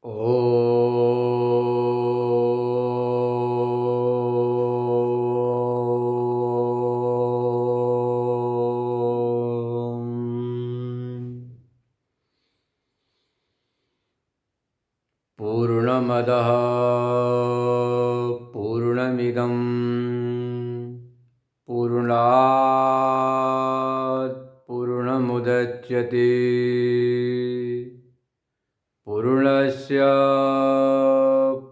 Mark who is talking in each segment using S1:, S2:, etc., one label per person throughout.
S1: ॐ पूर्णमदः पूर्णमिदं पूर्णात् पूर्णमुदच्यते पूर्णस्य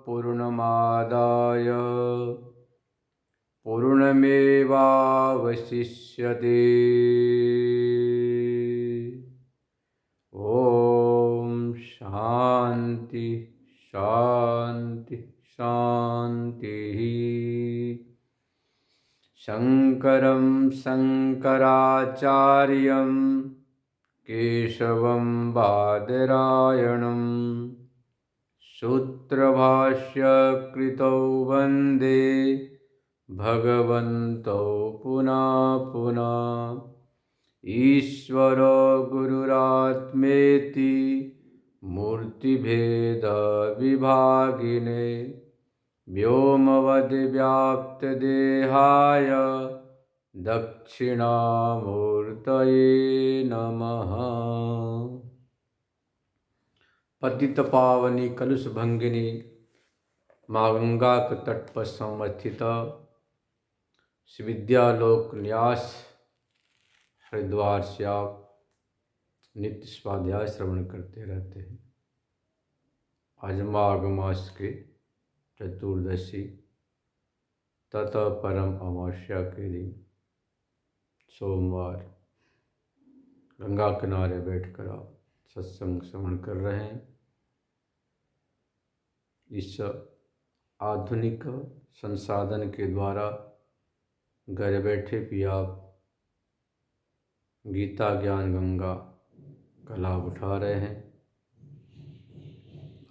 S1: पूर्णमादाय पूर्णमेवावशिष्यते। ॐ शान्ति शान्ति शान्तिः। शङ्करं शङ्कराचार्यं केशवं बादरायणं सूत्रभाष्यकृतौ वन्दे भगवन्तौ पुनः पुनः। ईश्वरो गुरुरात्मेति मूर्तिभेदविभागिने व्योमवद्व्याप्तदेहाय दक्षिणामूर्तये नमः। पतितपावनी कलुषभंगिनी माँ गंगा के तट पर समर्थित श्री विद्यालोक न्यास हरिद्वार से आप नित्य स्वाध्याय श्रवण करते रहते हैं। आज माघ मास के चतुर्दशी तथा परम अमावस्या के दिन सोमवार गंगा किनारे बैठकर आप सत्संग श्रवण कर रहे हैं। इस आधुनिक संसाधन के द्वारा घर बैठे भी आप गीता ज्ञान गंगा का लाभ उठा रहे हैं।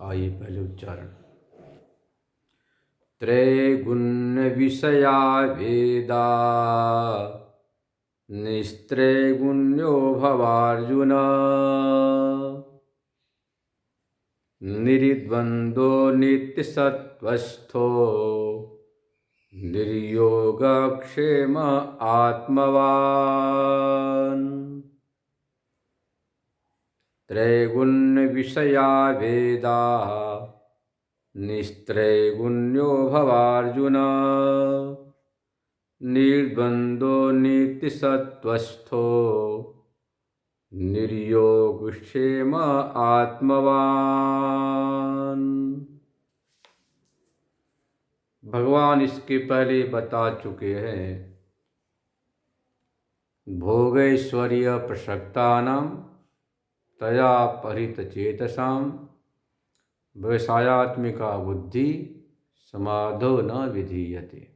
S1: आइए पहले उच्चारण। त्रैगुण्य विषया वेदा निस्त्रैगुण्यो भवार्जुन निर्द्वन्द्वो नित्यसत्त्वस्थो निर्योगक्षेम आत्मवान्। त्रैगुण्य विषया वेदा निस्त्रैगुण्यो भवार्जुन निर्द्वन्द्वो नित्यसत्त्वस्थो निर्योगक्षेम आत्मवान्। भगवान इसके पहले बता चुके हैं, भोगैश्वर्य प्रसक्तानां तया परितचेतसां व्यवसायात्मिका बुद्धि समाधो न विधीयते।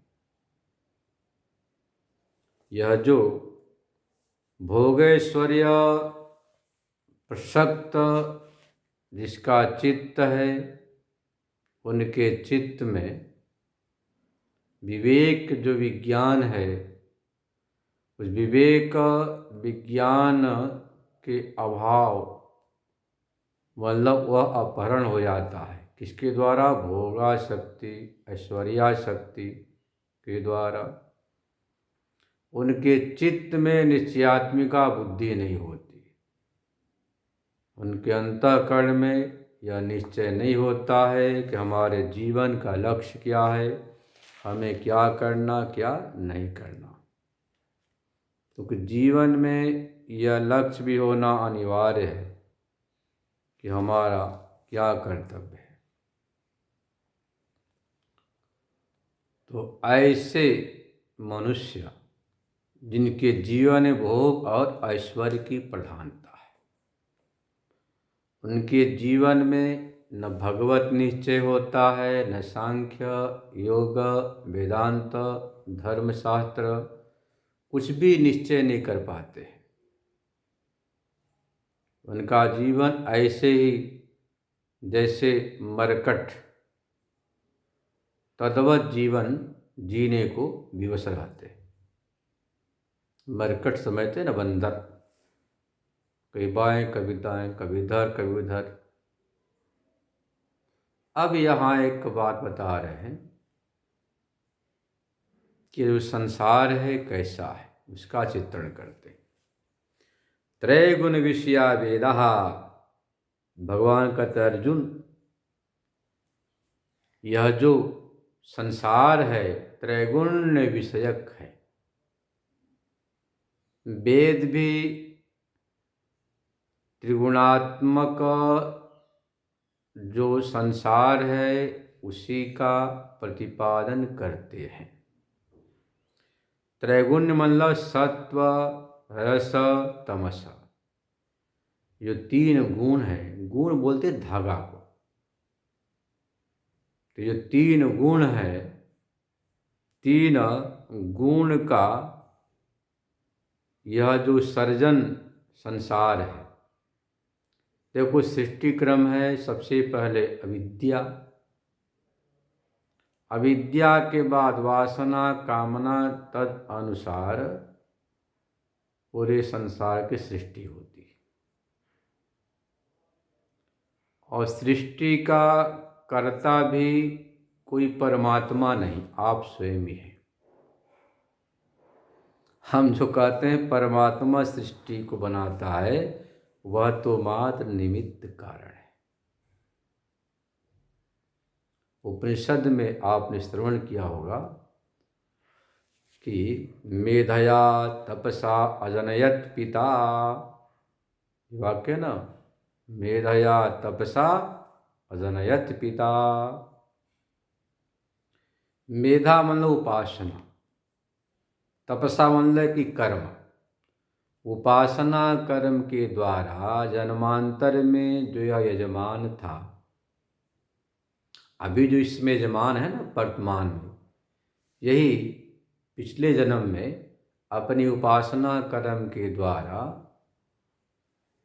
S1: यह जो भोगैश्वर्य प्रसक्त जिसका चित्त है, उनके चित्त में विवेक जो विज्ञान है, उस विवेक विज्ञान के अभाव मतलब वह अपहरण हो जाता है। किसके द्वारा? भोगाशक्ति ऐश्वर्याशक्ति के द्वारा। उनके चित्त में निश्चयात्मिका बुद्धि नहीं होती। उनके अंतःकरण में यह निश्चय नहीं होता है कि हमारे जीवन का लक्ष्य क्या है, हमें क्या करना क्या नहीं करना। क्योंकि जीवन में यह लक्ष्य भी होना अनिवार्य है कि हमारा क्या कर्तव्य है। तो ऐसे मनुष्य जिनके जीवन में भोग और ऐश्वर्य की प्रधानता है, उनके जीवन में न भगवत निश्चय होता है, न सांख्य योग वेदांत धर्मशास्त्र कुछ भी निश्चय नहीं कर पाते हैं। उनका जीवन ऐसे ही जैसे मरकट तद्वत जीवन जीने को विवश रहते हैं। मरकट समझते न, बंदर, कभी बाएं कभी दाएं, कभी इधर कभी उधर। अब यहाँ एक बात बता रहे हैं कि जो संसार है कैसा है, उसका चित्रण करते हैं। त्रैगुण विषया वेदः, भगवान कहते अर्जुन, यह जो संसार है त्रैगुण विषयक है। वेद भी त्रिगुणात्मक जो संसार है उसी का प्रतिपादन करते हैं। त्रैगुण्य मतलब सत्व रस तमस, जो तीन गुण हैं, गुण बोलते धागा को, तो जो तीन गुण है, तीन गुण का यह जो सर्जन संसार है। देखो सृष्टि क्रम है, सबसे पहले अविद्या, अविद्या के बाद वासना कामना, तद अनुसार पूरे संसार की सृष्टि होती है। और सृष्टि का कर्ता भी कोई परमात्मा नहीं, आप स्वयं ही हैं। हम जो कहते हैं परमात्मा सृष्टि को बनाता है, वह तो मात्र निमित्त कारण है। उपनिषद में आपने श्रवण किया होगा कि मेधया तपसा अजनयत पिता, वाक्य ना, मेधया तपसा अजनयत पिता। मेधा मतलब उपासना, तपसा मतलब कि कर्म, उपासना कर्म के द्वारा जन्मांतर में जो यह यजमान था, अभी जो इसमें यजमान है ना वर्तमान में, यही पिछले जन्म में अपनी उपासना कर्म के द्वारा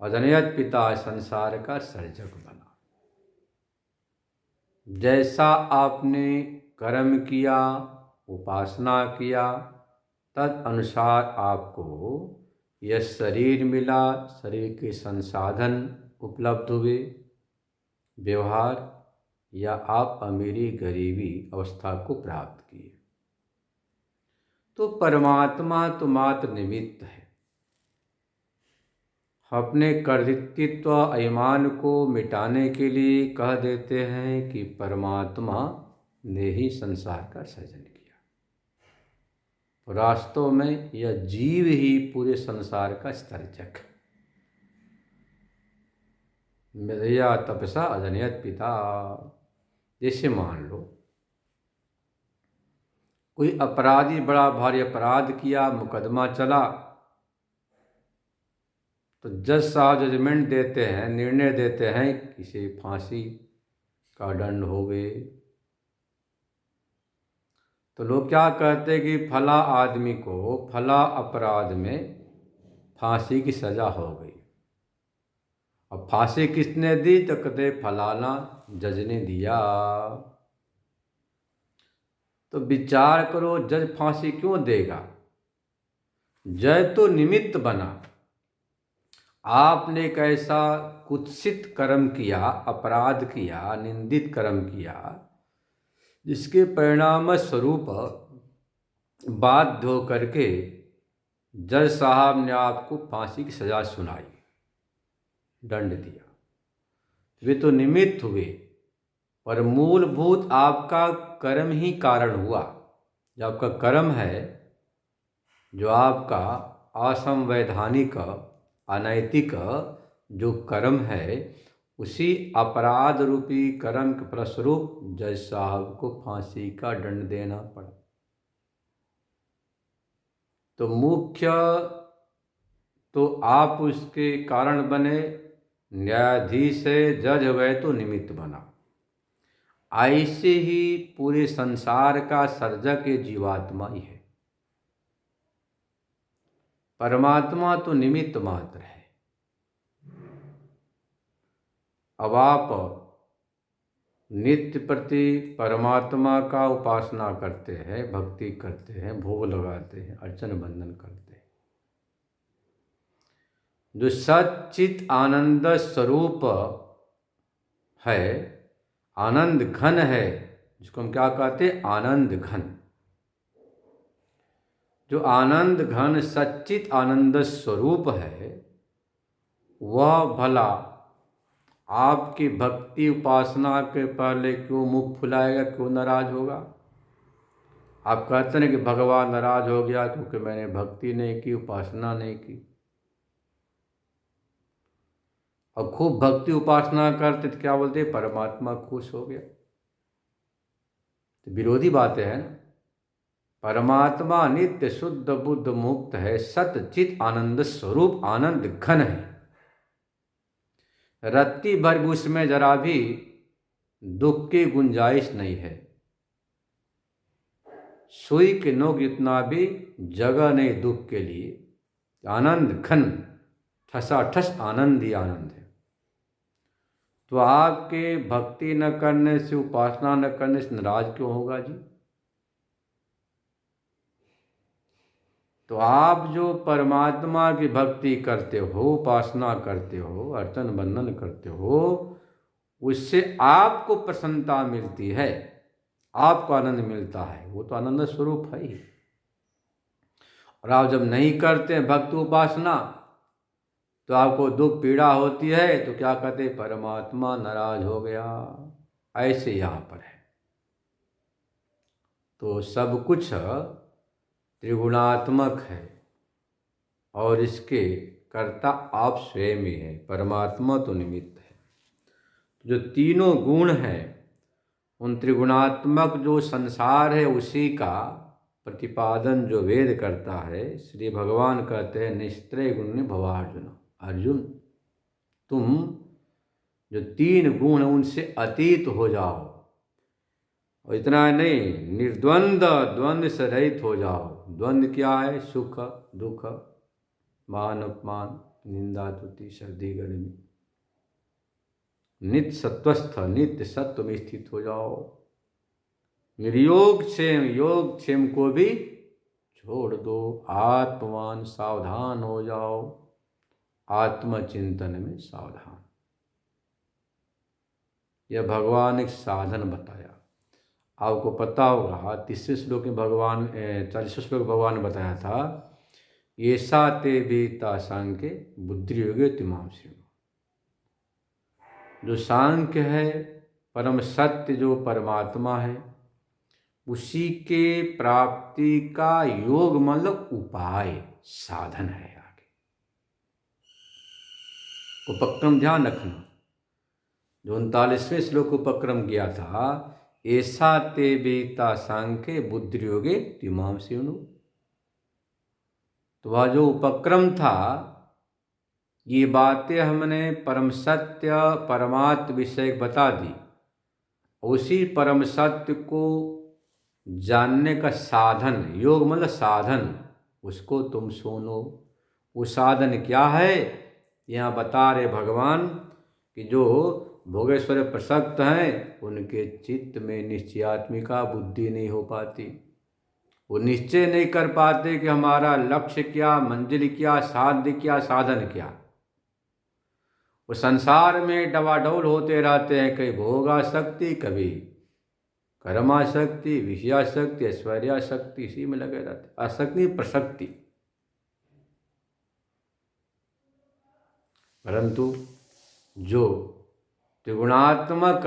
S1: अजनयत पिता संसार का सर्जक बना। जैसा आपने कर्म किया, उपासना किया, तद अनुसार आपको यह शरीर मिला, शरीर के संसाधन उपलब्ध हुए, व्यवहार, या आप अमीरी गरीबी अवस्था को प्राप्त किए। तो परमात्मा तो मात्र निमित्त है। अपने कर्तृत्व अभिमान को मिटाने के लिए कह देते हैं कि परमात्मा ने ही संसार का सृजन किया। वास्तव में यह जीव ही पूरे संसार का सर्जक है। मेधया तपसा अजनयत पिता। जैसे मान लो कोई अपराधी बड़ा भारी अपराध किया, मुकदमा चला, तो जज साहब जजमेंट देते हैं, निर्णय देते हैं इसे फांसी का दंड हो गए। तो लोग क्या कहते हैं कि फला आदमी को फला अपराध में फांसी की सजा हो गई। अब फांसी किसने दी? तो कहते फलाना जज ने दिया। तो विचार करो, जज फांसी क्यों देगा? जज तो निमित्त बना। आपने एक ऐसा कुत्सित कर्म किया, अपराध किया, निंदित कर्म किया, जिसके परिणाम स्वरूप बाध्य होकर के जज साहब ने आपको फांसी की सजा सुनाई, दंड दिया। वे तो निमित्त हुए, पर मूलभूत आपका कर्म ही कारण हुआ। जो आपका कर्म है, जो आपका असंवैधानिक अनैतिक जो कर्म है, उसी अपराध रूपी कर्म के फलस्वरूप जज साहब को फांसी का दंड देना पड़ा। तो मुख्य तो आप उसके कारण बने, न्यायाधीश है, जज हुए तो निमित्त बना। ऐसे ही पूरे संसार का सर्जक ये जीवात्मा ही है। परमात्मा तो निमित्त मात्र है। अब आप नित्य प्रति परमात्मा का उपासना करते हैं, भक्ति करते हैं, भोग लगाते हैं, अर्चन बंदन करते हैं। जो सच्चित आनंद स्वरूप है, आनंद घन है, जिसको हम क्या कहते हैं, आनंद घन। जो आनंद घन सच्चित आनंद स्वरूप है, वह भला आपकी भक्ति उपासना के पहले क्यों मुख फुलाएगा, क्यों नाराज होगा? आप कहते हैं कि भगवान नाराज हो गया क्योंकि मैंने भक्ति नहीं की, उपासना नहीं की। और खूब भक्ति उपासना करते तो क्या बोलते, परमात्मा खुश हो गया। तो विरोधी बातें हैं ना। परमात्मा नित्य शुद्ध बुद्ध मुक्त है, सतचित आनंद स्वरूप आनंद घन है। रत्ती भर भी उसमें जरा भी दुख की गुंजाइश नहीं है। सुई के नोक जितना भी जगह नहीं दुख के लिए। आनंद घन, ठसाठस आनंद ही आनंद है। तो आपके भक्ति न करने से, उपासना न करने से नाराज क्यों होगा जी? तो आप जो परमात्मा की भक्ति करते हो, उपासना करते हो, अर्चन बंदन करते हो, उससे आपको प्रसन्नता मिलती है, आपको आनंद मिलता है, वो तो आनंद स्वरूप है ही। और आप जब नहीं करते भक्ति उपासना तो आपको दुख पीड़ा होती है, तो क्या कहते, परमात्मा नाराज हो गया। ऐसे यहाँ पर है। तो सब कुछ त्रिगुणात्मक है और इसके कर्ता आप स्वयं ही है। परमात्मा तो निमित्त है। जो तीनों गुण हैं, उन त्रिगुणात्मक जो संसार है, उसी का प्रतिपादन जो वेद करता है। श्री भगवान कहते हैं, निस्त्रय गुण भवार्जुन। अर्जुन, तुम जो तीन गुण हैं उनसे अतीत हो जाओ। और इतना नहीं, निर्द्वंद, द्वंद्व से रहित हो जाओ। द्वंद्व क्या है? सुख दुख, मान अपमान, निंदा स्तुति, सर्दी गर्मी। नित्य सत्वस्थ, नित्य सत्व में स्थित हो जाओ। निर्योग क्षेम, योग क्षेम को भी छोड़ दो। आत्मवान, सावधान हो जाओ। आत्मचिंतन में सावधान। यह भगवान एक साधन बताया। आपको पता होगा 30वें श्लोक में भगवान, 40वें श्लोक भगवान ने बताया था, ऐसा ते बीता सांख्य बुद्धि योगे तिमांसी। जो सांख्य है, परम सत्य जो परमात्मा है, उसी के प्राप्ति का योग मतलब उपाय, साधन है। आगे उपक्रम ध्यान रखना। जो 39वें श्लोक उपक्रम किया था, ऐसा ते बीता सांख्य बुद्धि योगे तिमांसी। तो वह जो उपक्रम था, ये बातें हमने परम सत्य परमात्म विषय बता दी। उसी परम सत्य को जानने का साधन, योग मतलब साधन, उसको तुम सुनो। वो साधन क्या है? यहाँ बता रहे भगवान कि जो भोगेश्वर प्रसक्त हैं, उनके चित्त में निश्चयात्मिका बुद्धि नहीं हो पाती। वो निश्चय नहीं कर पाते कि हमारा लक्ष्य क्या, मंजिल क्या, साध्य क्या, साधन क्या। वो संसार में डवाडोल होते रहते हैं, कभी भोगासक्ति, कभी कर्माशक्ति, विषयाशक्ति, ऐश्वर्याशक्ति, इसी में लगे रहते। आसक्ति प्रसक्ति। परंतु जो त्रिगुणात्मक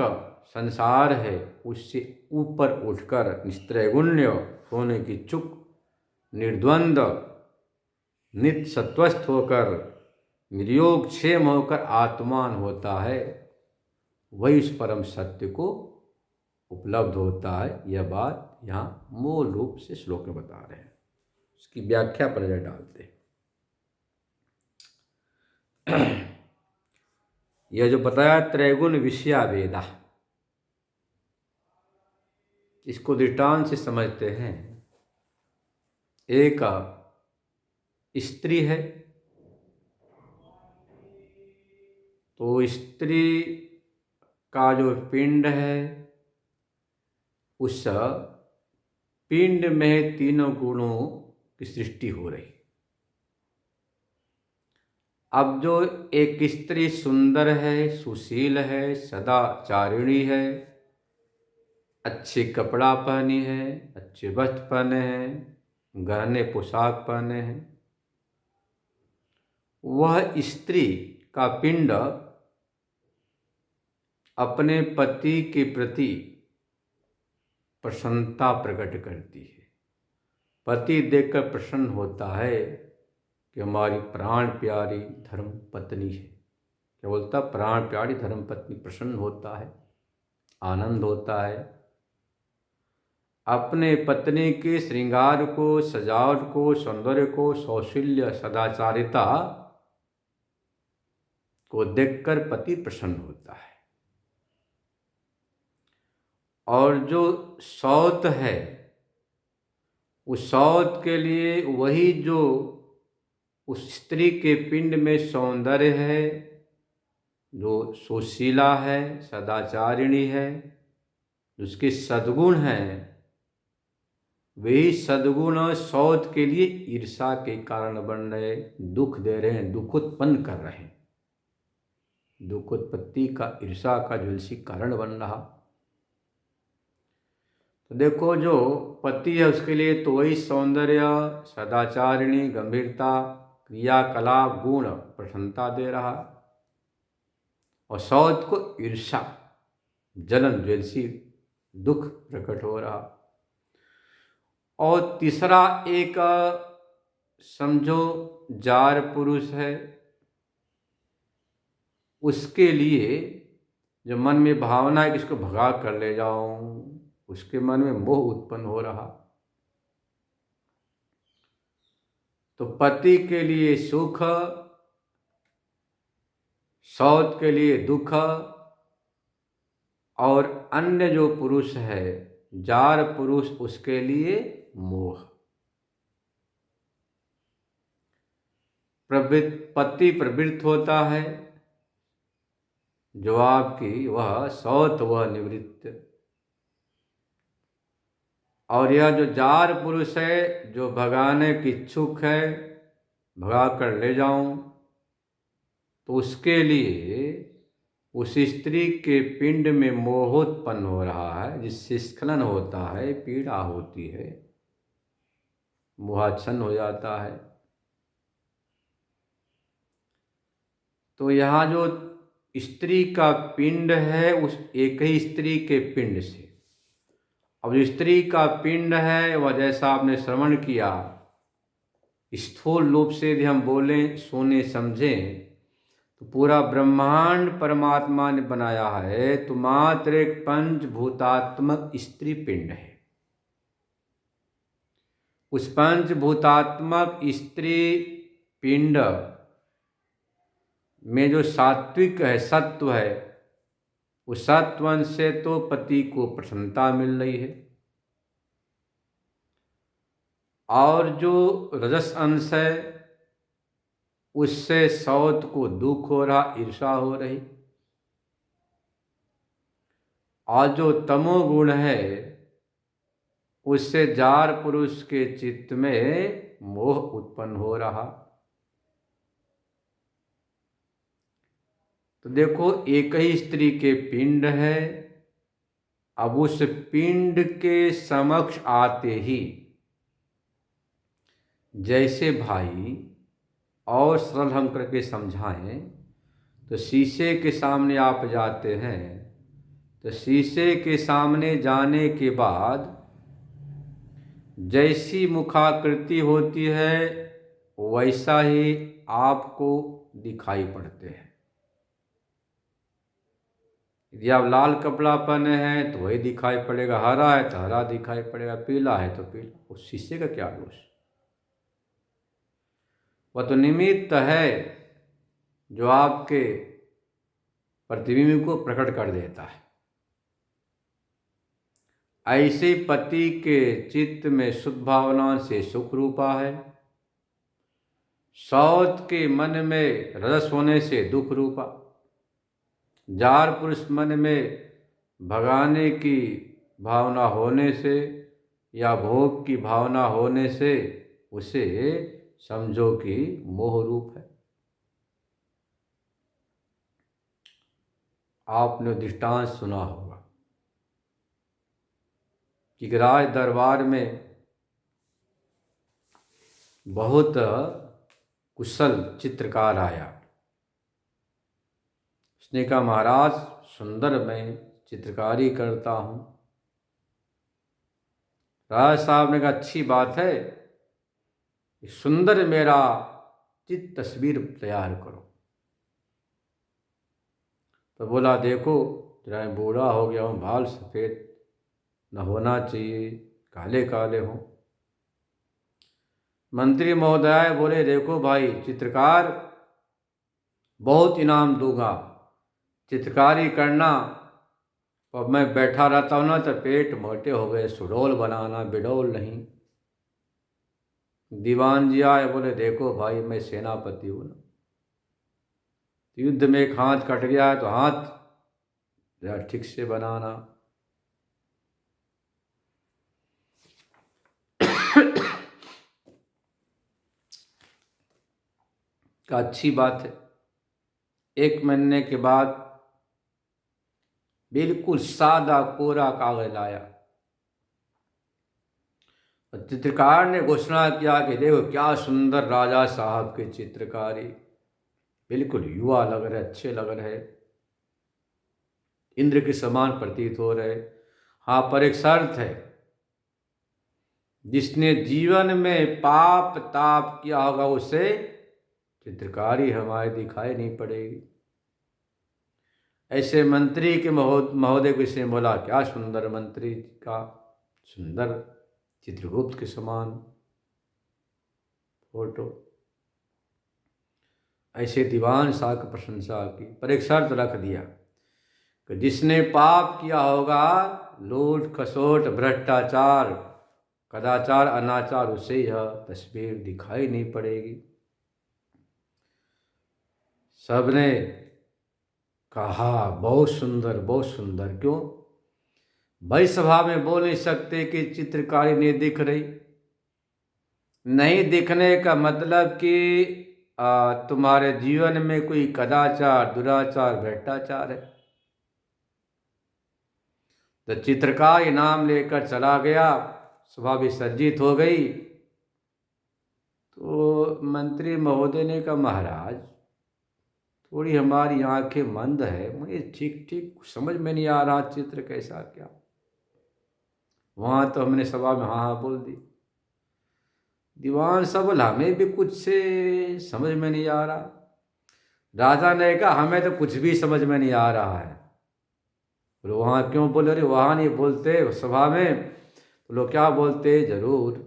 S1: संसार है, उससे ऊपर उठकर निस्त्रैगुण्य होने की इच्छुक, निर्द्वंद, नित्य सत्वस्थ होकर, निर्योग क्षेम होकर आत्मान होता है, वही उस परम सत्य को उपलब्ध होता है। यह बात यहाँ मूल रूप से श्लोक में बता रहे हैं। उसकी व्याख्या पर नजर डालते हैं। यह जो बताया त्रैगुण विषया वेदा, इसको दृष्टांत से समझते हैं। एक स्त्री है, तो स्त्री का जो पिंड है, उस पिंड में तीनों गुणों की सृष्टि हो रही। अब जो एक स्त्री सुंदर है, सुशील है, सदाचारिणी है, अच्छे कपड़ा पहनी है, अच्छे वस्त्र पहने हैं, गहने पोशाक पहने हैं, वह स्त्री का पिंड अपने पति के प्रति प्रसन्नता प्रकट करती है। पति देखकर प्रसन्न होता है कि हमारी प्राण प्यारी धर्म पत्नी है। क्या बोलता? प्राण प्यारी धर्म पत्नी। प्रसन्न होता है, आनंद होता है। अपने पत्नी के श्रृंगार को, सजावट को, सौंदर्य को, सौशील्य, सदाचारिता को देखकर पति प्रसन्न होता है। और जो सौत है, उस सौत के लिए वही जो उस स्त्री के पिंड में सौंदर्य है, जो सुशीला है, सदाचारिणी है, उसके सद्गुण हैं, वही सद्गुण सौत के लिए ईर्षा के कारण बन रहे, दुख दे रहे हैं, दुख उत्पन्न कर रहे हैं। दुख उत्पत्ति का, ईर्षा का जो इसी कारण बन रहा। तो देखो, जो पति है उसके लिए तो वही सौंदर्य, सदाचारिणी, गंभीरता, क्रियाकलाप, गुण, प्रसन्नता दे रहा, और सौत को ईर्षा, जलन, ज्वेलसी, दुख प्रकट हो रहा। और तीसरा एक समझो जार पुरुष है, उसके लिए जो मन में भावना है कि इसको भगा कर ले जाऊं, उसके मन में मोह उत्पन्न हो रहा। तो पति के लिए सुख, सौत के लिए दुख, और अन्य जो पुरुष है, जार पुरुष, उसके लिए मोह। पति प्रवृत्त होता है, जो आपकी वह सौत, वह निवृत्त। और यह जो जार पुरुष है, जो भगाने की इच्छुक है, भगा कर ले जाऊं, तो उसके लिए उस स्त्री के पिंड में मोहोत्पन्न हो रहा है, जिससे स्खलन होता है, पीड़ा होती है, मोहाच्छन्न हो जाता है। तो यहाँ जो स्त्री का पिंड है, उस एक ही स्त्री के पिंड से, अब जो स्त्री का पिंड है वह, जैसा आपने श्रवण किया, स्थूल रूप से यदि हम बोलें, सुने, समझें, तो पूरा ब्रह्मांड परमात्मा ने बनाया है, तो मात्र एक पंचभूतात्मक स्त्री पिंड है। उस पंचभूतात्मक स्त्री पिंड में जो सात्विक है, सत्व है, उस सत्व अंश से तो पति को प्रसन्नता मिल रही है, और जो रजस अंश है उससे सौत को दुख हो रहा, ईर्षा हो रही, और जो तमोगुण है उससे जार पुरुष के चित्त में मोह उत्पन्न हो रहा। तो देखो, एक ही स्त्री के पिंड है, अब उस पिंड के समक्ष आते ही, जैसे भाई और सरल हम करके समझाएं, तो शीशे के सामने आप जाते हैं, तो शीशे के सामने जाने के बाद जैसी मुखाकृति होती है वैसा ही आपको दिखाई पड़ते हैं। यदि आप लाल कपड़ा पहने हैं तो वही दिखाई पड़ेगा, हरा है तो हरा दिखाई पड़ेगा, पीला है तो पीला। उस शीशे का क्या दोष? वह तो निमित्त है जो आपके प्रतिबिंब को प्रकट कर देता है। ऐसे पति के चित्त में शुद्ध भावना से सुख रूपा है, सौत के मन में रजस होने से दुख रूपा, जार पुरुष मन में भगाने की भावना होने से या भोग की भावना होने से उसे समझो कि मोह रूप है। आपने दृष्टांत सुना होगा, कि राज दरबार में बहुत कुशल चित्रकार आया। उसने कहा महाराज सुंदर मैं चित्रकारी करता हूँ। राजा साहब ने कहा अच्छी बात है, सुंदर मेरा चित्र तस्वीर तैयार करो। तो बोला देखो जरा मैं बूढ़ा हो गया हूँ, बाल सफ़ेद न होना चाहिए, काले काले हों। मंत्री महोदय बोले देखो भाई चित्रकार बहुत इनाम दूंगा, चित्रकारी करना। और मैं बैठा रहता हूँ ना तो पेट मोटे हो गए, सुडौल बनाना बिडौल नहीं। दीवान जी आए, बोले देखो भाई मैं सेनापति हूँ ना, युद्ध में एक हाथ कट गया है तो हाथ जरा ठीक से बनाना। का अच्छी बात है। एक महीने के बाद बिल्कुल सादा कोरा कागज लाया और चित्रकार ने घोषणा किया कि देखो क्या सुंदर राजा साहब की चित्रकारी, बिल्कुल युवा लग रहे, अच्छे लग रहे, इंद्र के समान प्रतीत हो रहे। हाँ पर एक शर्त है, जिसने जीवन में पाप ताप किया होगा उसे चित्रकारी हमारी दिखाई नहीं पड़ेगी। ऐसे मंत्री के महोदय को इसने बोला क्या सुंदर मंत्री का सुंदर चित्रगुप्त के समान फोटो। ऐसे दीवान शाह की प्रशंसा की, पर एक शर्त रख दिया कि जिसने पाप किया होगा, लूट खसोट भ्रष्टाचार कदाचार अनाचार, उसे यह तस्वीर दिखाई नहीं पड़ेगी। सबने कहा बहुत सुंदर बहुत सुंदर। क्यों भाई सभा में बोल नहीं सकते कि चित्रकारी नहीं दिख रही? नहीं दिखने का मतलब कि तुम्हारे जीवन में कोई कदाचार दुराचार भ्रष्टाचार है। तो चित्रकार इनाम लेकर चला गया, सभा विसर्जित हो गई। तो मंत्री महोदय ने कहा महाराज थोड़ी हमारी आंखें मंद है, मुझे ठीक ठीक समझ में नहीं आ रहा चित्र कैसा क्या। वहाँ तो हमने सभा में हाँ हाँ बोल दी। दीवान साहब बोला हमें भी कुछ से समझ में नहीं आ रहा। राजा ने कहा हमें तो कुछ भी समझ में नहीं आ रहा है। बोलो वहाँ क्यों बोले? अरे वहाँ नहीं बोलते सभा में। बोलो क्या बोलते? जरूर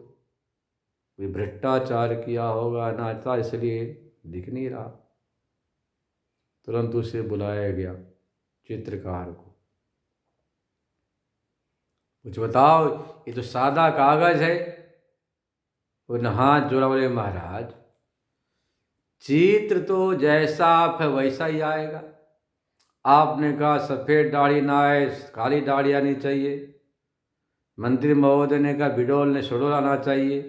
S1: कोई भ्रष्टाचार किया होगा अनाचार, इसलिए दिख नहीं रहा। तुरंत उसे बुलाया गया चित्रकार को। कुछ बताओ, ये तो सादा कागज है। वो हाथ जोड़ा, बोले महाराज चित्र तो जैसा आप है वैसा ही आएगा। आपने कहा सफ़ेद दाढ़ी ना आए, काली दाढ़ी आनी चाहिए। मंत्री महोदय ने कहा बिडोल ने सुडोल आना चाहिए।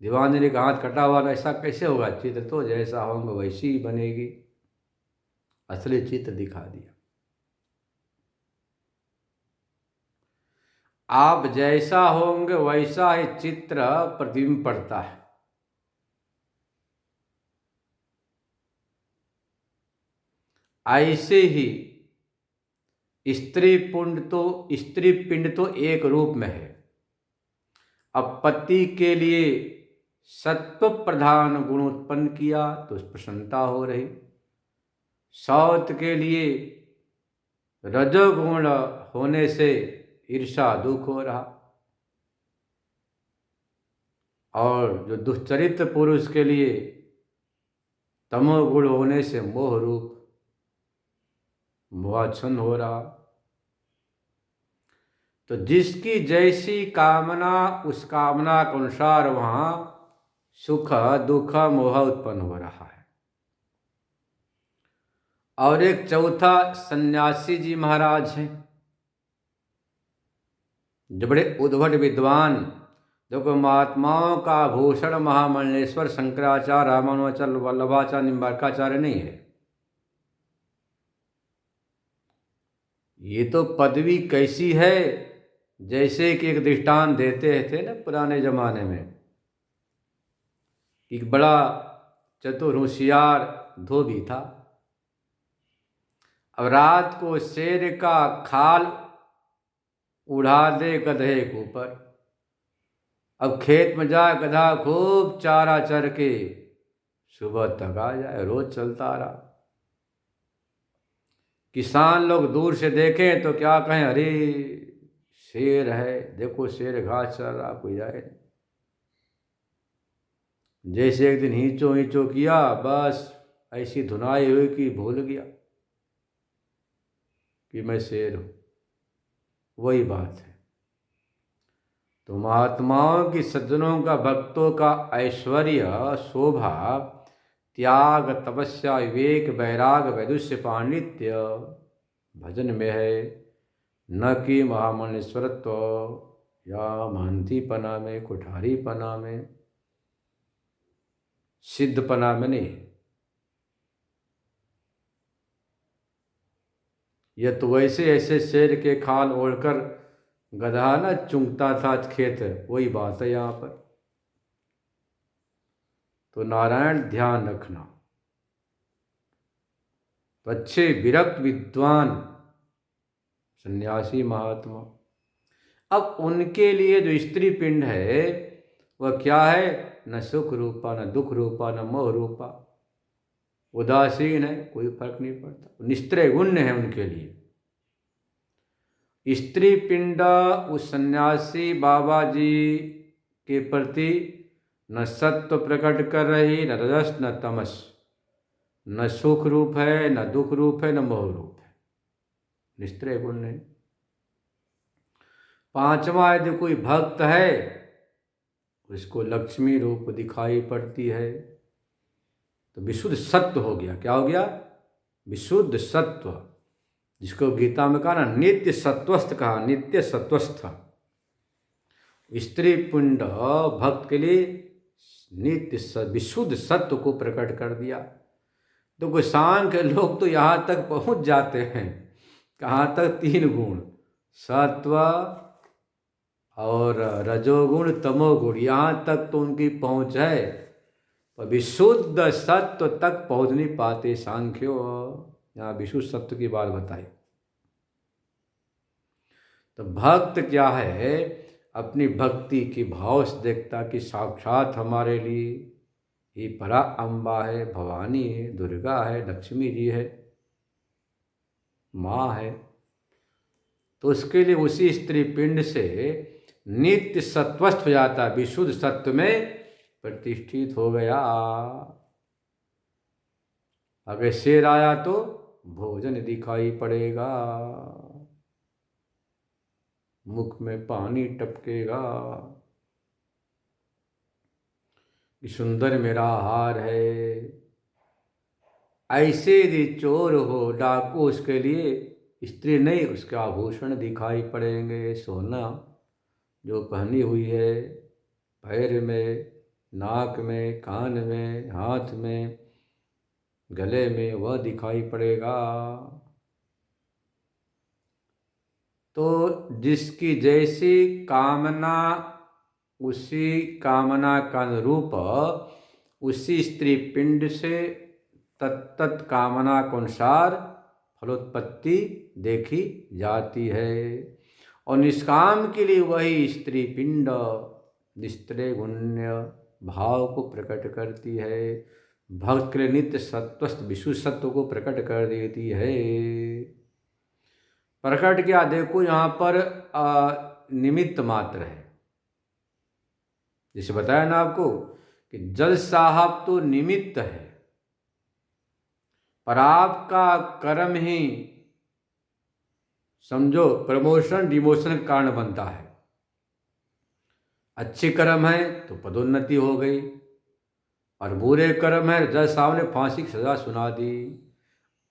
S1: दीवान जी ने कहा हाथ कटा हुआ, ऐसा कैसे होगा? चित्र तो जैसा होंगे वैसी ही बनेगी। असली चित्र दिखा दिया। आप जैसा होंगे वैसा ही चित्र प्रतिबिंब पड़ता है। ऐसे ही स्त्री पिंड तो एक रूप में है। अब पति के लिए सत्व प्रधान गुण उत्पन्न किया तो प्रसन्नता हो रही, सौत के लिए रजोगुण होने से ईर्षा दुख हो रहा, और जो दुश्चरित्र पुरुष के लिए तमोगुण होने से मोह रूप मोहाच्छन्न हो रहा। तो जिसकी जैसी कामना उस कामना के अनुसार वहाँ सुख दुख मोह उत्पन्न हो रहा है। और एक चौथा सन्यासी जी महाराज हैं, जो बड़े उद्भट विद्वान, देखो महात्माओं का भूषण महामंडलेश्वर शंकराचार्य रामानुजाचार्य वल्लभाचार्य निम्बार्काचार्य नहीं है। ये तो पदवी कैसी है जैसे कि एक दृष्टांत देते थे ना पुराने ज़माने में, एक बड़ा चतुर होशियार धोबी था। अब रात को शेर का खाल उड़ा दे गधे के ऊपर। अब खेत में जाए गधा खूब चारा चर के सुबह तक आ जाए, रोज चलता रहा। किसान लोग दूर से देखें तो क्या कहें, अरे शेर है, देखो शेर घास चर रहा, कोई जाए नहीं। जैसे एक दिन हींचो हींचो किया, बस ऐसी धुनाई हुई कि भूल गया कि मैं शेर हूँ। वही बात है। तो महात्माओं की, सज्जनों का, भक्तों का ऐश्वर्य, शोभा, त्याग, तपस्या, विवेक, वैराग, वैदुष्य, पांडित्य भजन में है, न कि महामनेश्वरत्व या महंतीपना में, कुठारीपना में, सिद्धपना में नहीं। यह तो वैसे ऐसे शेर के खाल ओढ़कर गधा ना चुंगता था खेत, वही बात है यहाँ पर। तो नारायण ध्यान रखना। तो अच्छे विरक्त विद्वान सन्यासी महात्मा, अब उनके लिए जो स्त्री पिंड है वह क्या है, न सुख रूपा, न दुख रूपा, न मोह रूपा, उदासीन है, कोई फर्क नहीं पड़ता, निस्त्रय गुण्य है उनके लिए। स्त्री पिंड उस सन्यासी बाबा जी के प्रति न सत्व प्रकट कर रही, न रजस न तमस, न सुख रूप है, न दुख रूप है, न मोह रूप है, निस्त्रय गुण है। पांचवा, यदि कोई भक्त है उसको लक्ष्मी रूप दिखाई पड़ती है, तो विशुद्ध सत्व हो गया। क्या हो गया? विशुद्ध सत्व, जिसको गीता में कहा ना नित्य सत्वस्थ कहा, नित्य सत्वस्थ। स्त्री पुंड भक्त के लिए नित्य विशुद्ध सत्व को प्रकट कर दिया। तो कोई सांख्य लोग तो यहाँ तक पहुँच जाते हैं, कहाँ तक? 3 गुण, सत्व और रजोगुण तमोगुण, यहाँ तक तो उनकी पहुँच है, पर विशुद्ध सत्व तक पहुँच नहीं पाते सांख्यो। यहाँ विशुद्ध सत्व की बात बताई। तो भक्त क्या है, अपनी भक्ति की भाव से देखता कि साक्षात हमारे लिए ये परा अम्बा है, भवानी है, दुर्गा है, लक्ष्मी जी है, माँ है। तो उसके लिए उसी स्त्री पिंड से नित्य सत्वस्थ हो जाता, विशुद्ध सत्व में प्रतिष्ठित हो गया। अगर शेर आया तो भोजन दिखाई पड़ेगा, मुख में पानी टपकेगा कि सुंदर मेरा हार है। ऐसे यदि चोर हो, डाकू, उसके लिए स्त्री नहीं, उसके आभूषण दिखाई पड़ेंगे, सोना जो पहनी हुई है, पैर में, नाक में, कान में, हाथ में, गले में, वह दिखाई पड़ेगा। तो जिसकी जैसी कामना, उसी कामना का अनुरूप उसी स्त्री पिंड से तत्त कामना के अनुसार फलोत्पत्ति देखी जाती है। और निष्काम के लिए वही स्त्री पिंड निस्त्रय गुण्य भाव को प्रकट करती है, भक्त के लिए नित्य सत्वस्थ विशुद्ध सत्व को प्रकट कर देती है। प्रकट क्या? देखो यहाँ पर निमित्त मात्र है। जैसे बताया ना आपको कि जज साहब तो निमित्त है, पर आपका कर्म ही समझो प्रमोशन डिमोशन का कारण बनता है। अच्छे कर्म है तो पदोन्नति हो गई, और बुरे कर्म है जज साहब ने फांसी की सजा सुना दी।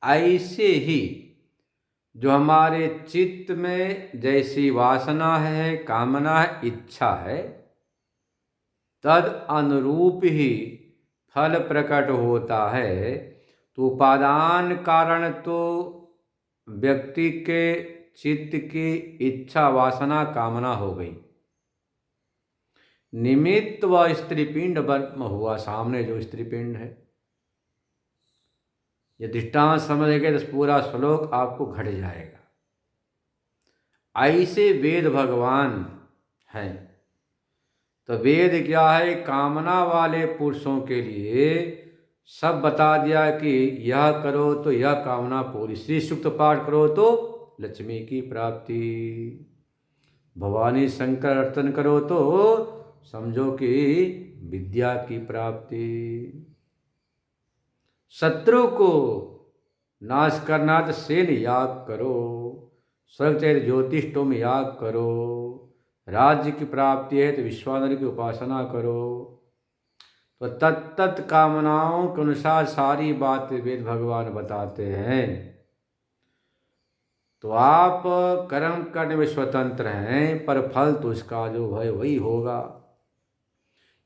S1: ऐसे ही जो हमारे चित्त में जैसी वासना है, कामना है, इच्छा है, तद अनुरूप ही फल प्रकट होता है। तो उपादान कारण तो व्यक्ति के चित्त की इच्छा वासना कामना हो गई, निमित्त व स्त्री पिंड ब्रह्म हुआ, सामने जो स्त्री पिंड है। ये दृष्टांत समझेंगे तो पूरा श्लोक आपको घट जाएगा। ऐसे वेद भगवान हैं। तो वेद क्या है? कामना वाले पुरुषों के लिए सब बता दिया कि यह करो तो यह कामना पूरी, श्री सूक्त पाठ करो तो लक्ष्मी की प्राप्ति, भवानी शंकर अर्चन करो तो समझो कि विद्या की प्राप्ति, शत्रु को नाश करना तो सेन याग करो, स्वर्ग चाहे ज्योतिषोम याग करो, राज्य की प्राप्ति है तो विश्वामित्र की उपासना करो। तो तत्त कामनाओं के अनुसार सारी बातें वेद भगवान बताते हैं। तो आप कर्म करने में स्वतंत्र हैं, पर फल तो इसका जो है वही होगा।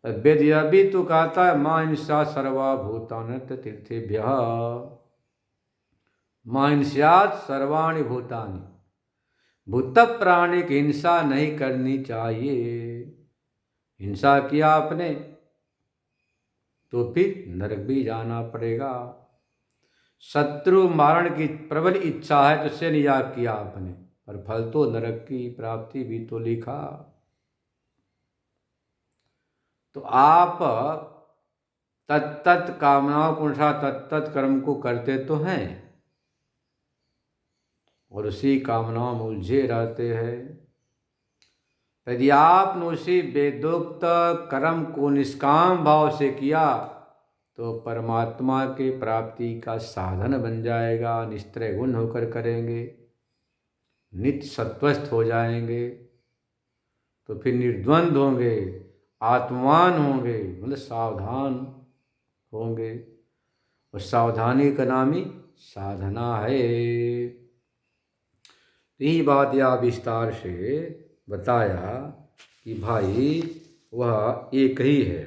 S1: वेद यह भी तो कहता है मां हिंसा सर्वभूतानि तीर्थेभ्यः, मां हिंस्यात् सर्वाणि भूतानि, भूत प्राणी की हिंसा नहीं करनी चाहिए। हिंसा किया आपने तो फिर नरक भी जाना पड़ेगा। शत्रु मारण की प्रबल इच्छा है तो सेन याग किया आपने, पर फल तो नरक की प्राप्ति भी तो लिखा। तो आप तत्त कामनाओं के अनुसार तत्त कर्म को करते तो हैं और उसी कामनाओं में उलझे रहते हैं। यदि आपने उसी वेदोक्त कर्म को निष्काम भाव से किया तो परमात्मा के प्राप्ति का साधन बन जाएगा। निस्त्रय गुण होकर करेंगे, नित्य सत्वस्थ हो जाएंगे, तो फिर निर्द्वंद होंगे, आत्मवान होंगे, मतलब सावधान होंगे। और सावधानी का नाम ही साधना है। यही बात या विस्तार से बताया कि भाई वह एक ही है।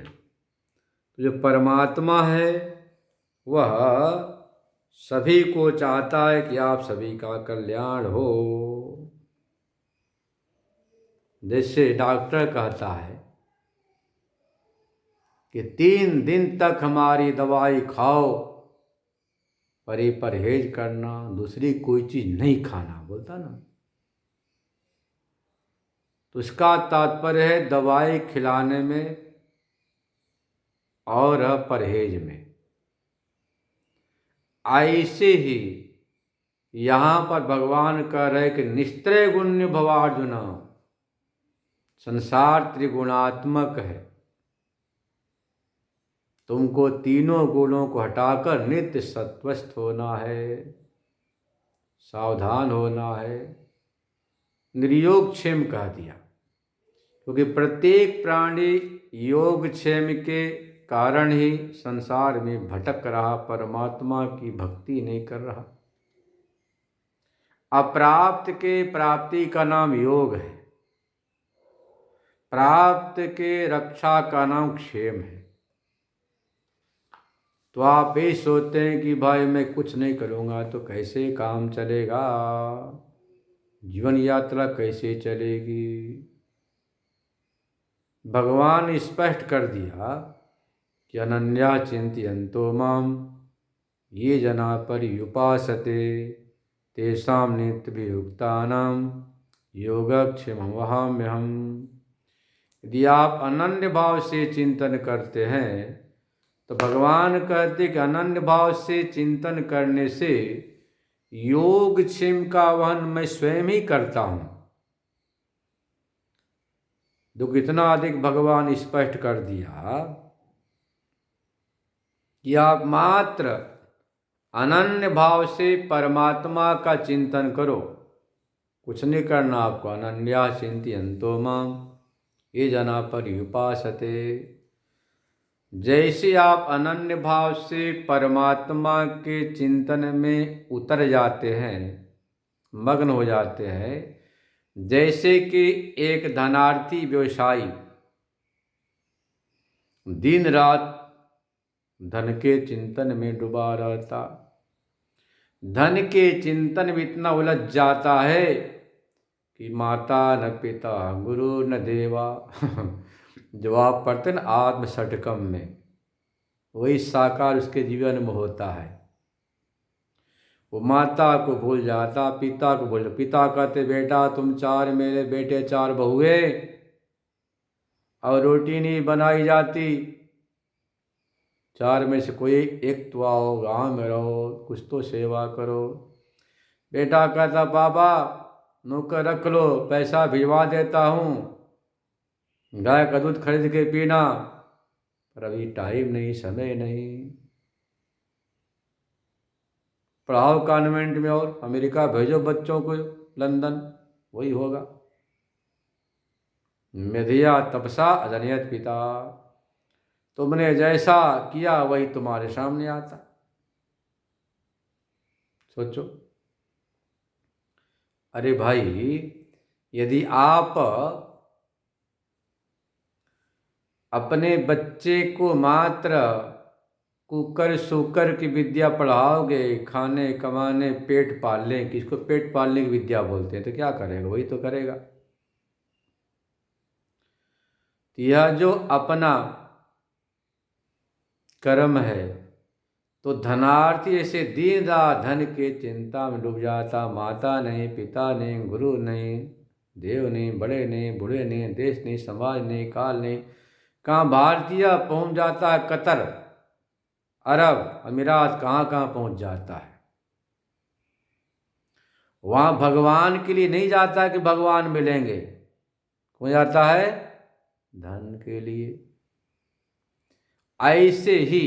S1: तो जो परमात्मा है वह सभी को चाहता है कि आप सभी का कल्याण हो। जैसे डॉक्टर कहता है कि 3 दिन तक हमारी दवाई खाओ, पर ये परहेज करना, दूसरी कोई चीज़ नहीं खाना, बोलता ना। तो इसका तात्पर्य है दवाई खिलाने में और परहेज में। ऐसे ही यहाँ पर भगवान कह रहे कि निस्त्रय गुण्य भवार्जुन, संसार त्रिगुणात्मक है, तुमको तीनों गुणों को हटाकर नित्य सत्वस्थ होना है, सावधान होना है। निर्योगक्षेम कह दिया क्योंकि प्रत्येक प्राणी योगक्षेम के कारण ही संसार में भटक रहा, परमात्मा की भक्ति नहीं कर रहा। अप्राप्त के प्राप्ति का नाम योग है, प्राप्त के रक्षा का नाम क्षेम है। तो आप ये सोचते हैं कि भाई मैं कुछ नहीं करूँगा तो कैसे काम चलेगा, जीवन यात्रा कैसे चलेगी। भगवान ने स्पष्ट कर दिया कि अनन्या चिंतयन्तो माम ये जना पर्युपासते तेषां नित्यभियुक्तानां योगक्षेमं वहाम्यहम्। यदि आप अनन्य भाव से चिंतन करते हैं तो भगवान कहते कि अनन्य भाव से चिंतन करने से योगक्षेम का वहन मैं स्वयं ही करता हूँ। जो कितना अधिक भगवान स्पष्ट कर दिया कि आप मात्र अनन्य भाव से परमात्मा का चिंतन करो, कुछ नहीं करना आपको। अनन्या चिंतयन्तो माम ये जना पर्युपासते। जैसे आप अनन्य भाव से परमात्मा के चिंतन में उतर जाते हैं, मग्न हो जाते हैं, जैसे कि एक धनार्थी व्यवसायी दिन रात धन के चिंतन में डूबा रहता, धन के चिंतन में इतना उलझ जाता है कि माता न पिता गुरु न देवा जो आप पढ़ते ना आत्म षटकम में, वही साकार उसके जीवन में होता है। वो माता को भूल जाता, पिता को भूल, पिता कहते बेटा तुम चार मेरे बेटे चार बहुए, और रोटी नहीं बनाई जाती, चार में से कोई एक तो आओ, गाँव में रहो, कुछ तो सेवा करो। बेटा कहता बाबा नौकर रख लो, पैसा भिजवा देता हूँ, गाय का दूध खरीद के पीना, पर अभी टाइम नहीं, समय नहीं। पढ़ाओ कॉन्वेंट में और अमेरिका भेजो बच्चों को, लंदन, वही होगा। मेधिया तपसा अजनयत पिता, तुमने जैसा किया वही तुम्हारे सामने आता। सोचो, अरे भाई यदि आप अपने बच्चे को मात्र कुकर सुकर की विद्या पढ़ाओगे, खाने कमाने पेट पालने, किसको पेट पालने की विद्या बोलते हैं, तो क्या करेगा, वही तो करेगा। यह जो अपना कर्म है, तो धनार्थी ऐसे दीनदा धन के चिंता में डूब जाता, माता नहीं, पिता नहीं, गुरु नहीं, देव नहीं, बड़े नहीं, बूढ़े नहीं, देश नहीं, समाज नहीं, काल नहीं, कहाँ भारतीय पहुंच जाता है कतर, अरब, अमीरात, कहाँ कहाँ पहुंच जाता है। वहाँ भगवान के लिए नहीं जाता कि भगवान मिलेंगे, क्यों जाता है, धन के लिए। ऐसे ही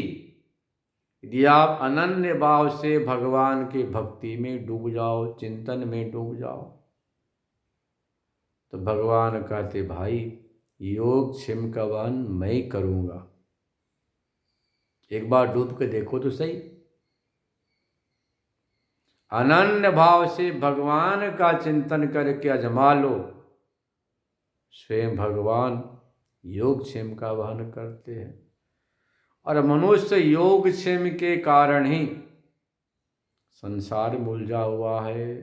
S1: यदि आप अनन्य भाव से भगवान की भक्ति में डूब जाओ, चिंतन में डूब जाओ, तो भगवान कहते भाई योग क्षम का वन मैं करूँगा, एक बार डूब के देखो तो सही। अनन्य भाव से भगवान का चिंतन करके अजमा लो, स्वयं भगवान योग क्षेम का वहन करते हैं। और मनुष्य योग क्षेम के कारण ही संसार में उलझा हुआ है,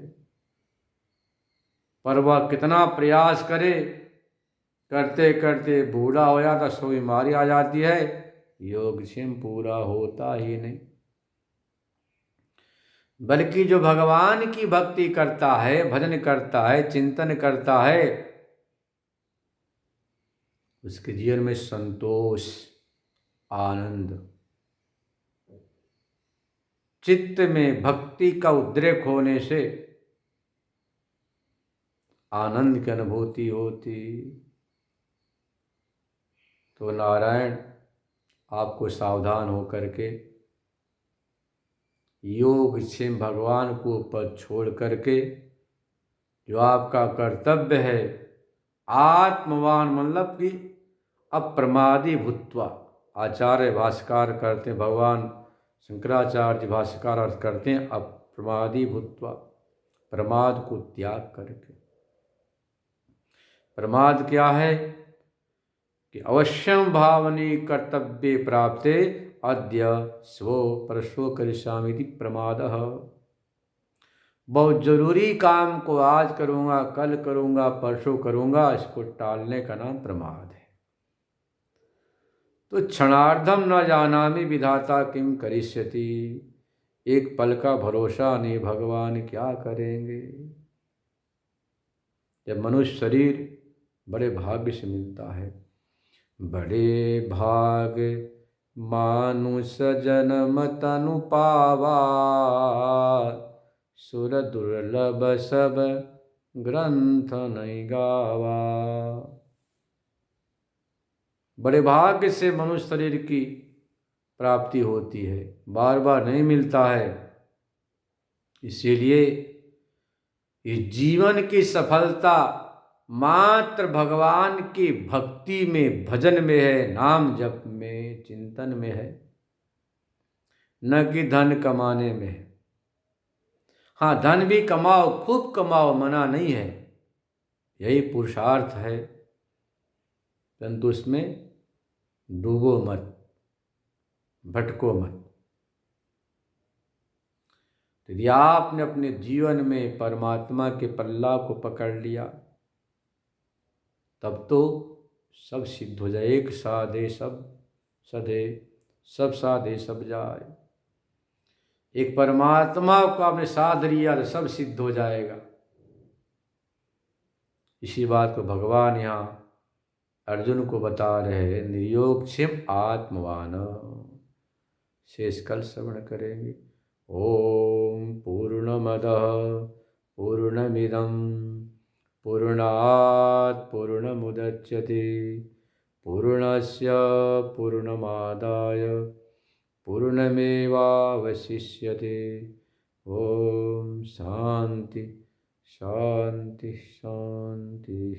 S1: पर वह कितना प्रयास करे, करते करते बूढ़ा हो जाता, सो बीमारी आ जाती है, योग क्षेम पूरा होता ही नहीं। बल्कि जो भगवान की भक्ति करता है, भजन करता है, चिंतन करता है, उसके जीवन में संतोष, आनंद, चित्त में भक्ति का उद्रेक होने से आनंद की अनुभूति होती। तो नारायण आपको सावधान होकर के योग क्षेम भगवान को ऊपर छोड़ करके जो आपका कर्तव्य है, आत्मवान मतलब कि अप्रमादी भूत्वा, आचार्य भाष्यकार करते हैं, भगवान शंकराचार्य जी भाष्यकार अर्थ करते हैं अप्रमादी भूत्वा, प्रमाद को त्याग करके। प्रमाद क्या है कि अवश्यम भावनी कर्तव्य प्राप्ते अद्य स्वो परशो करिष्यामि प्रमादः, बहुत जरूरी काम को आज करूँगा, कल करूँगा, परसों करूँगा, इसको टालने का नाम प्रमाद है। तो क्षणार्धम न जानामि विधाता किम करिष्यति, एक पल का भरोसा नहीं, भगवान क्या करेंगे। जब मनुष्य शरीर बड़े भाग्य से मिलता है, बड़े भाग मानुष जन्म तनु पावा, सुर दुर्लभ सब ग्रंथ नहीं गावा। बड़े भाग्य से मनुष्य शरीर की प्राप्ति होती है, बार बार नहीं मिलता है। इसीलिए इस जीवन की सफलता मात्र भगवान की भक्ति में, भजन में है, नाम जप में, चिंतन में है, न कि धन कमाने में है। हाँ, धन भी कमाओ, खूब कमाओ, मना नहीं है, यही पुरुषार्थ है, परंतु उसमें डूबो मत, भटको मत। यदि आपने अपने जीवन में परमात्मा के पल्ला को पकड़ लिया, तब तो सब सिद्ध हो जाए। एक साधे सब सधे, सब साधे सब जाए। एक परमात्मा को आपने साध लिया तो सब सिद्ध हो जाएगा। इसी बात को भगवान यहाँ अर्जुन को बता रहे, निर्योक्षिम आत्मवान। शेष कल श्रवण करेंगे। ओम पूर्णमदः पूर्णमिदं पूर्णात् पूर्णमुदच्यते पूर्णस्य पूर्णमादाय पूर्णमेवावशिष्यते। ओम शांति शांति शांति।